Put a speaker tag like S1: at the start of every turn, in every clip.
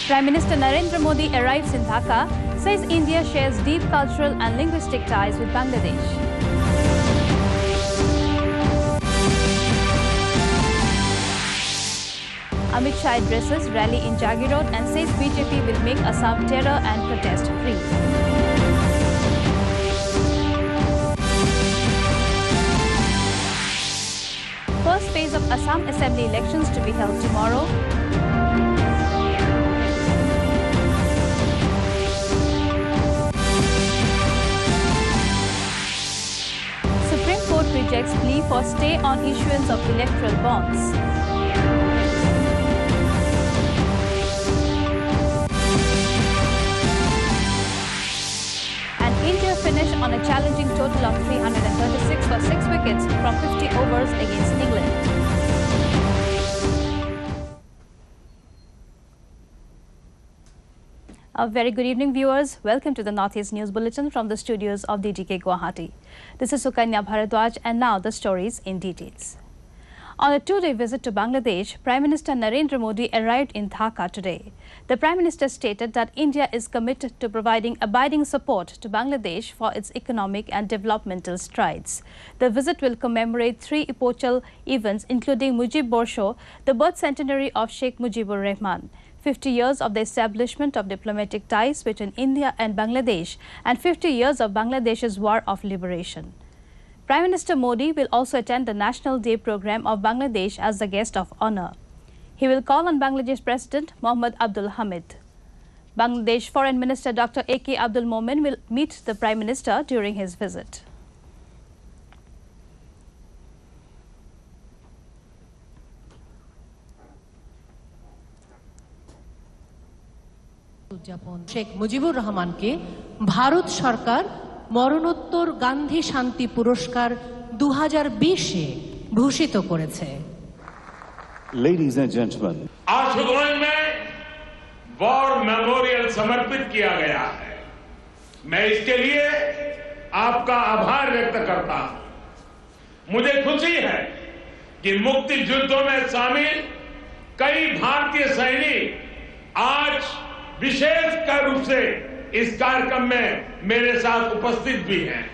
S1: Prime Minister Narendra Modi arrives in Dhaka, says India shares deep cultural and linguistic ties with Bangladesh. Amit Shah addresses rally in Jagi Road and says BJP will make Assam terror and protest free. First phase of Assam Assembly elections to be held tomorrow. Supreme Court rejects plea for stay on issuance of electoral bonds. India finished on a challenging total of 336 for 6 wickets from 50 overs against England. A very good evening, viewers. Welcome to the Northeast News Bulletin from the studios of DDK Guwahati. This is Sukanya Bharadwaj, and now the stories in details. On a two-day visit to Bangladesh, Prime Minister Narendra Modi arrived in Dhaka today. The Prime Minister stated that India is committed to providing abiding support to Bangladesh for its economic and developmental strides. The visit will commemorate 3 epochal events, including Mujib Borsho, the birth centenary of Sheikh Mujibur Rahman, 50 years of the establishment of diplomatic ties between India and Bangladesh, and 50 years of Bangladesh's War of Liberation. Prime Minister Modi will also attend the National Day program of Bangladesh as the guest of honor. He will call on Bangladesh President Mohammad Abdul Hamid. Bangladesh Foreign Minister Dr. A.K. Abdul Momen will meet the Prime Minister during his visit.
S2: Sheikh Mujibur রহমানকে ভারত সরকার মরণোত্তর গান্ধী শান্তি পুরস্কার 2020-এ ভূষিত করেছে।
S3: Ladies and gentlemen,
S4: आज सुगोल में war memorial समर्पित किया गया है। मैं इसके लिए आपका आभार व्यक्त करता हूं। मुझे खुशी है कि मुक्ति युद्धों में शामिल कई भारतीय सैनिक आज विशेष रूप से इस कार्यक्रम में मेरे साथ उपस्थित भी हैं।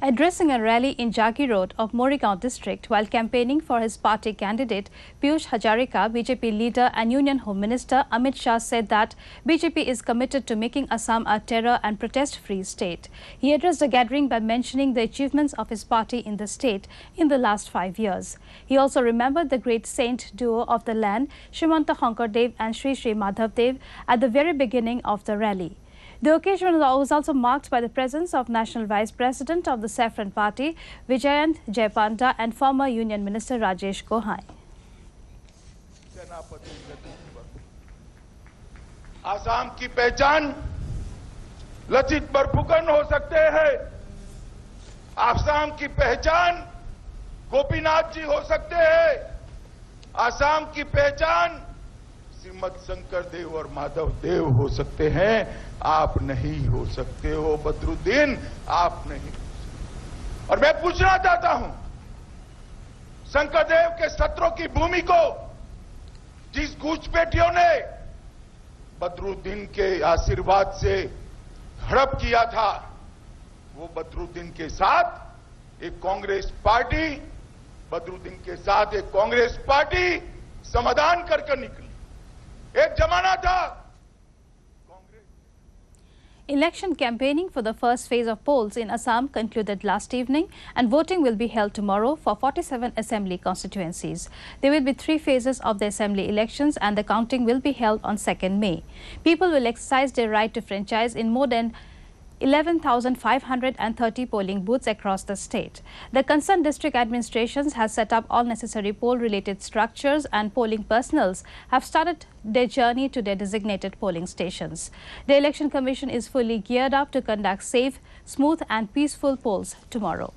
S1: Addressing a rally in Jagi Road of Morigaon district while campaigning for his party candidate Piyush Hazarika, BJP leader and Union Home Minister Amit Shah said that BJP is committed to making Assam a terror and protest-free state. He addressed the gathering by mentioning the achievements of his party in the state in the last 5 years. He also remembered the great saint duo of the land, Srimanta Shankardev and Sri Sri Madhavdev, at the very beginning of the rally. The occasion was also marked by the presence of National Vice President of the Saffron Party, Vijayant Jayapanda, and former Union Minister Rajesh Gohai.
S5: Assam की पहचान लचित बरफुकन हो सकते हैं, आसाम की पहचान गोपीनाथ जी हो सकते हैं, आसाम की पहचान श्रीमद शंकर देव और माधव देव हो सकते हैं। आप नहीं हो सकते हो बदरुद्दीन, आप नहीं। और मैं पूछना चाहता हूं, शंकरदेव के सत्रों की भूमि को जिस घुसपैठियों ने बदरुद्दीन के आशीर्वाद से हड़प किया था, वो बदरुद्दीन के साथ एक कांग्रेस पार्टी, बदरुद्दीन के साथ एक कांग्रेस पार्टी समाधान करके निकली। एक जमाना था।
S1: Election campaigning for the first phase of polls in Assam concluded last evening, and voting will be held tomorrow for 47 assembly constituencies. There will be 3 phases of the assembly elections, and the counting will be held on 2nd May. People will exercise their right to franchise in more than 11,530 polling booths across the state. The concerned district administrations has set up all necessary poll-related structures, and polling personnels have started their journey to their designated polling stations. The Election Commission is fully geared up to conduct safe, smooth and peaceful polls tomorrow.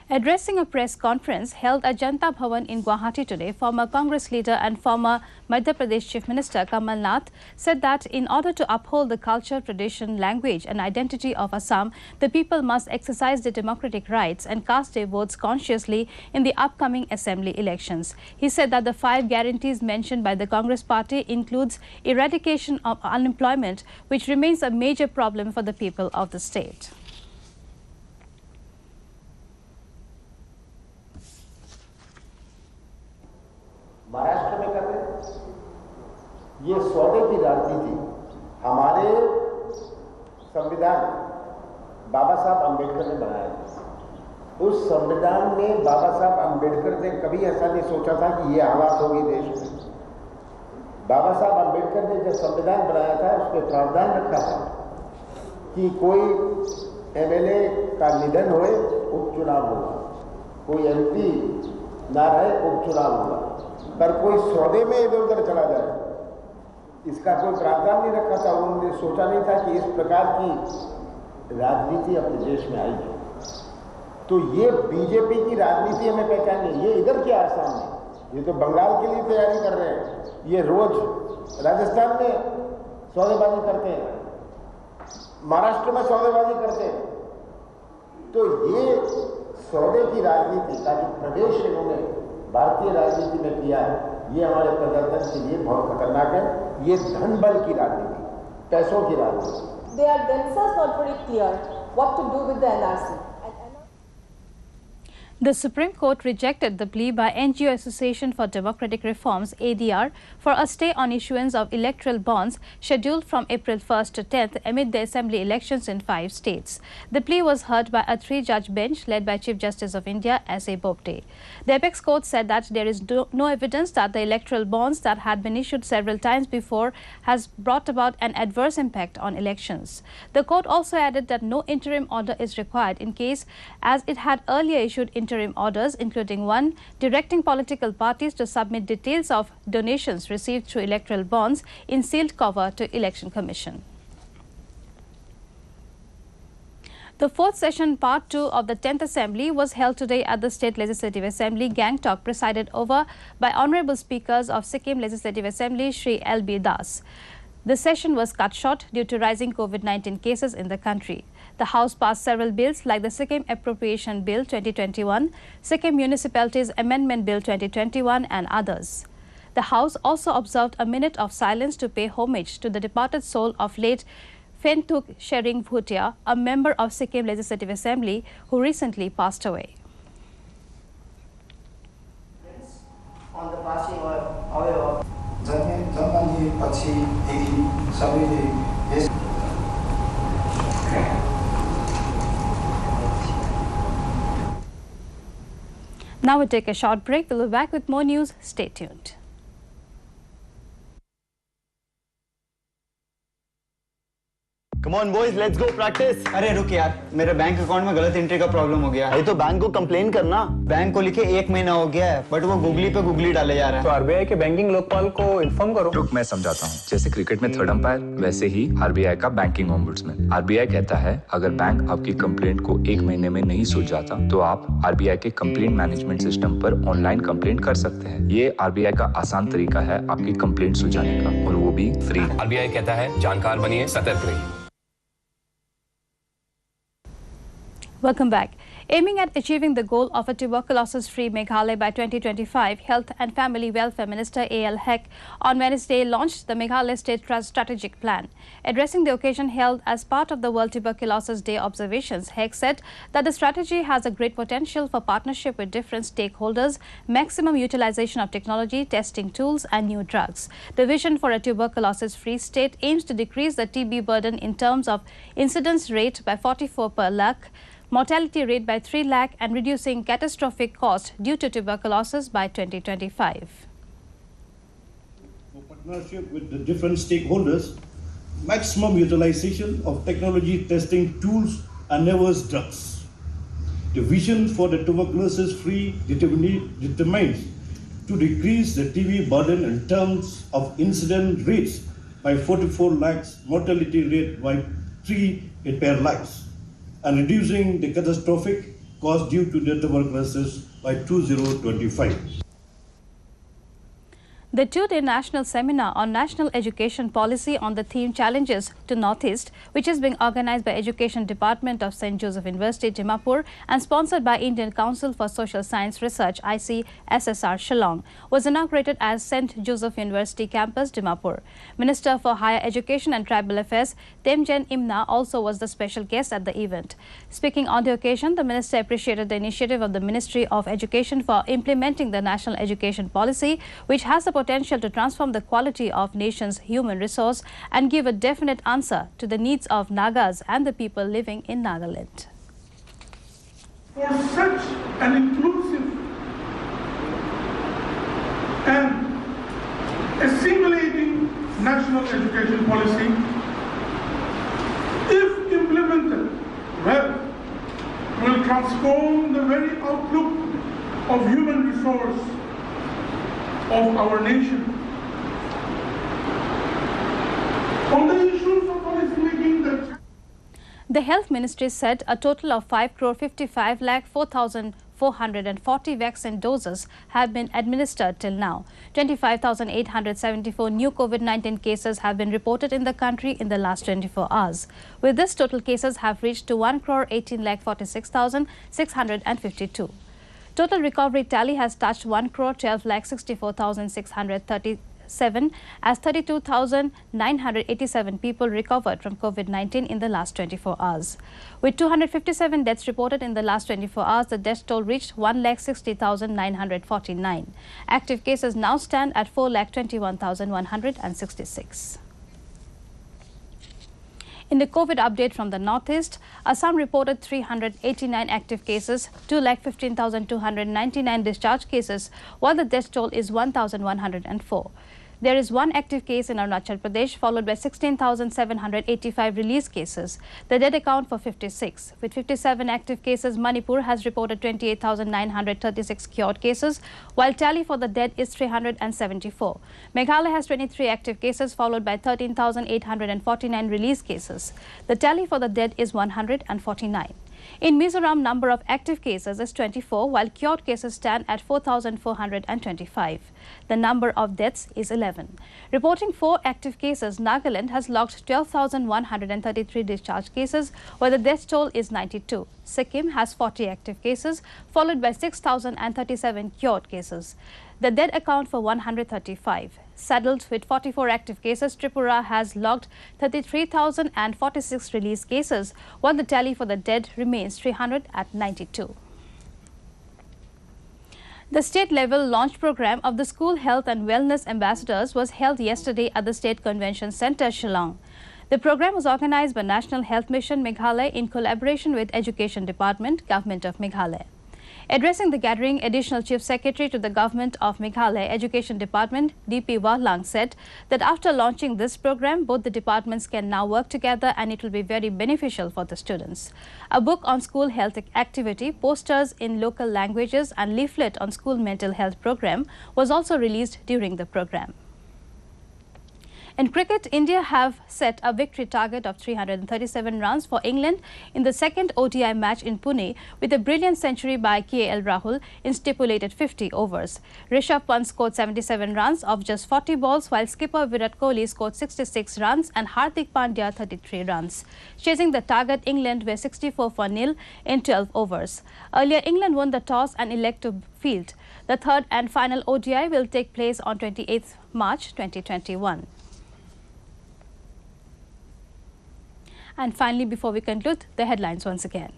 S1: Addressing a press conference held at Janata Bhavan in Guwahati today, former Congress leader and former Madhya Pradesh Chief Minister Kamal Nath said that in order to uphold the culture, tradition, language and identity of Assam, the people must exercise their democratic rights and cast their votes consciously in the upcoming assembly elections. He said that the 5 guarantees mentioned by the Congress party includes eradication of unemployment, which remains a major problem for the people of the state.
S6: Maharashtra में कर रहे हैं। ये सौदे की राजनीति हमारे संविधान बाबा साहब अम्बेडकर ने बनाया। उस संविधान में बाबा साहब अम्बेडकर ने कभी ऐसा नहीं सोचा था कि ये हालात होगी देश में। बाबा साहब अम्बेडकर ने जब संविधान बनाया था उसमें प्रावधान रखा था कि कोई एमएलए का निधन होए उपचुनाव होगा, कोई एमपी ना रहे उपचुनाव होगा, पर कोई सौदे में इधर उधर चला जाए इसका कोई प्रावधान नहीं रखा था। उन्होंने सोचा नहीं था कि इस प्रकार की राजनीति अपने देश में आएगी। तो ये बीजेपी की राजनीति हमें पहचानी। ये इधर क्या आसाम में, ये तो बंगाल के लिए तैयारी कर रहे हैं। ये रोज राजस्थान में सौदेबाजी करते हैं, महाराष्ट्र में सौदेबाजी करते हैं। तो ये सौदे की राजनीति का जो प्रवेश इन्होंने भारतीय राजनीति में किया है, ये हमारे प्रजातंत्र के लिए बहुत खतरनाक है। ये धन बल की राजनीति, पैसों की राजनीति।
S7: They are themselves not very clear what to do with the NRC.
S1: The Supreme Court rejected the plea by NGO Association for Democratic Reforms (ADR) for a stay on issuance of electoral bonds scheduled from April 1st to 10th amid the assembly elections in 5 states. The plea was heard by a 3-judge bench led by Chief Justice of India S.A. Bobde. The apex court said that there is no evidence that the electoral bonds that had been issued several times before has brought about an adverse impact on elections. The court also added that no interim order is required in case as it had earlier issued interim orders, including one directing political parties to submit details of donations received through electoral bonds in sealed cover to Election Commission. The 4th session part 2 of the 10th Assembly was held today at the State Legislative Assembly, Gangtok, presided over by Honourable Speakers of Sikkim Legislative Assembly, Shri L.B. Das. The session was cut short due to rising COVID-19 cases in the country. The House passed several bills like the Sikkim Appropriation Bill 2021, Sikkim Municipalities Amendment Bill 2021 and others. The House also observed a minute of silence to pay homage to the departed soul of late Phentuk Shering Bhutia, a member of Sikkim Legislative Assembly who recently passed away.
S8: On the passing away of जन्मनि पछि देखि सबैले
S1: Now we take a short break. We'll be back with more news. Stay tuned.
S9: Come on boys, let's go practice.
S10: अरे रुक यार, मेरे bank account में गलत एंट्री का प्रॉब्लम हो गया है।
S9: अरे तो बैंक को कंप्लेन करना।
S10: बैंक को लिखे 1 महीना हो गया है, बट वो गूगली पे गूगली डाले जा रहा है।
S11: तो आरबीआई के बैंकिंग लोकपाल को इन्फॉर्म करो।
S12: रुक मैं समझाता हूँ। जैसे क्रिकेट में थर्ड अंपायर, वैसे ही आरबीआई का बैंकिंग ओम्बुड्समैन। आरबीआई कहता है अगर बैंक आपकी कंप्लेंट को 1 महीने में नहीं सुलझाता तो आप आरबीआई के कंप्लेंट मैनेजमेंट सिस्टम पर ऑनलाइन कंप्लेंट कर सकते हैं। ये आरबीआई का आसान तरीका है आपकी कंप्लेंट सुलझाने का, और वो भी फ्री।
S13: आरबीआई कहता है जानकार बनिए, सतर्क रहिए।
S1: Welcome back. Aiming at achieving the goal of a tuberculosis-free Meghalaya by 2025, Health and Family Welfare Minister A.L. Hek on Wednesday launched the Meghalaya State Strategic Plan. Addressing the occasion held as part of the World Tuberculosis Day observations, Hek said that the strategy has a great potential for partnership with different stakeholders, maximum utilization of technology, testing tools and new drugs. The vision for a tuberculosis-free state aims to decrease the TB burden in terms of incidence rate by 44 per lakh, mortality rate by 3 lakh and reducing catastrophic cost due to tuberculosis by 2025.
S14: For partnership with the different stakeholders, maximum utilization of technology testing tools and nervous drugs. The vision for the tuberculosis-free determines to decrease the TB burden in terms of incident rates by 44 lakhs, mortality rate by 3 per lakhs, and reducing the catastrophic cost due to the tuberculosis by 2025.
S1: The two-day national seminar on national education policy on the theme Challenges to Northeast, which is being organized by Education Department of St. Joseph University, Dimapur, and sponsored by Indian Council for Social Science Research, ICSSR, Shillong, was inaugurated as St. Joseph University Campus, Dimapur. Minister for Higher Education and Tribal Affairs, Temjen Imna, also was the special guest at the event. Speaking on the occasion, the minister appreciated the initiative of the Ministry of Education for implementing the national education policy, which has the potential to transform the quality of nation's human resource and give a definite answer to the needs of Nagas and the people living in Nagaland.
S15: For such an inclusive and assimilating national education policy, if implemented well, will transform the very outlook of human resource of our nation. On the issues of policy making,
S1: the Health Ministry said a total of 5,55,04,440 vaccine doses have been administered till now. 25,874 new COVID-19 cases have been reported in the country in the last 24 hours. With this, total cases have reached to 1,18,46,652. Total recovery tally has touched 1,12,64,637 as 32,987 people recovered from COVID-19 in the last 24 hours. With 257 deaths reported in the last 24 hours, the death toll reached 1,60,949. Active cases now stand at 4,21,166. In the COVID update from the Northeast, Assam reported 389 active cases, 2,15,299 discharge cases, while the death toll is 1,104. There is one active case in Arunachal Pradesh, followed by 16,785 release cases. The dead account for 56. With 57 active cases, Manipur has reported 28,936 cured cases, while tally for the dead is 374. Meghalaya has 23 active cases, followed by 13,849 release cases. The tally for the dead is 149. In Mizoram, number of active cases is 24, while cured cases stand at 4,425. The number of deaths is 11. Reporting 4 active cases, Nagaland has logged 12,133 discharge cases, while the death toll is 92. Sikkim has 40 active cases, followed by 6,037 cured cases. The dead account for 135. Saddled with 44 active cases, Tripura has logged 33,046 release cases, while the tally for the dead remains 300 at 92. The state-level launch program of the School Health and Wellness Ambassadors was held yesterday at the State Convention Centre, Shillong. The program was organized by National Health Mission Meghalaya in collaboration with Education Department, Government of Meghalaya. Addressing the gathering, Additional Chief Secretary to the Government of Meghalaya Education Department, D.P. Wahlang, said that after launching this program, both the departments can now work together and it will be very beneficial for the students. A book on school health activity, posters in local languages and leaflet on school mental health program was also released during the program. In cricket, India have set a victory target of 337 runs for England in the second ODI match in Pune with a brilliant century by KL Rahul in stipulated 50 overs. Rishabh Pant scored 77 runs off just 40 balls, while skipper Virat Kohli scored 66 runs and Hardik Pandya 33 runs. Chasing the target, England were 64 for nil in 12 overs. Earlier, England won the toss and elected to field. The third and final ODI will take place on 28th March 2021. And finally, before we conclude, the headlines once again.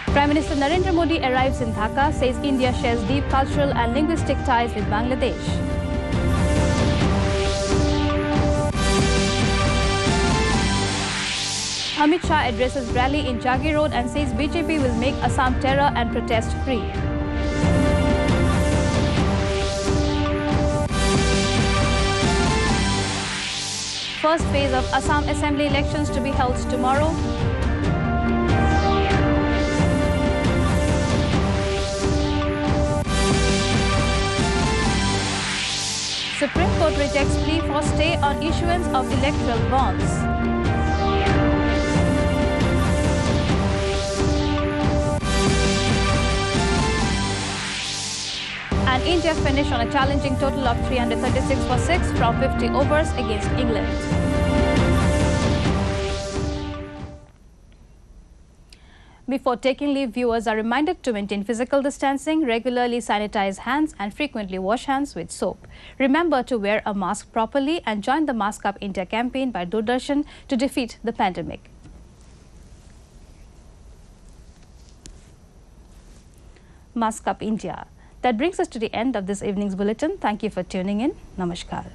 S1: Prime Minister Narendra Modi arrives in Dhaka, says India shares deep cultural and linguistic ties with Bangladesh. Amit Shah addresses rally in Jagi Road and says BJP will make Assam terror and protest free. First phase of Assam Assembly elections to be held tomorrow. Supreme Court rejects plea for stay on issuance of electoral bonds. And India finished on a challenging total of 336 for 6 from 50 overs against England. Before taking leave, viewers are reminded to maintain physical distancing, regularly sanitize hands and frequently wash hands with soap. Remember to wear a mask properly and join the Mask Up India campaign by Doordarshan to defeat the pandemic. Mask Up India. That brings us to the end of this evening's bulletin. Thank you for tuning in. Namaskar.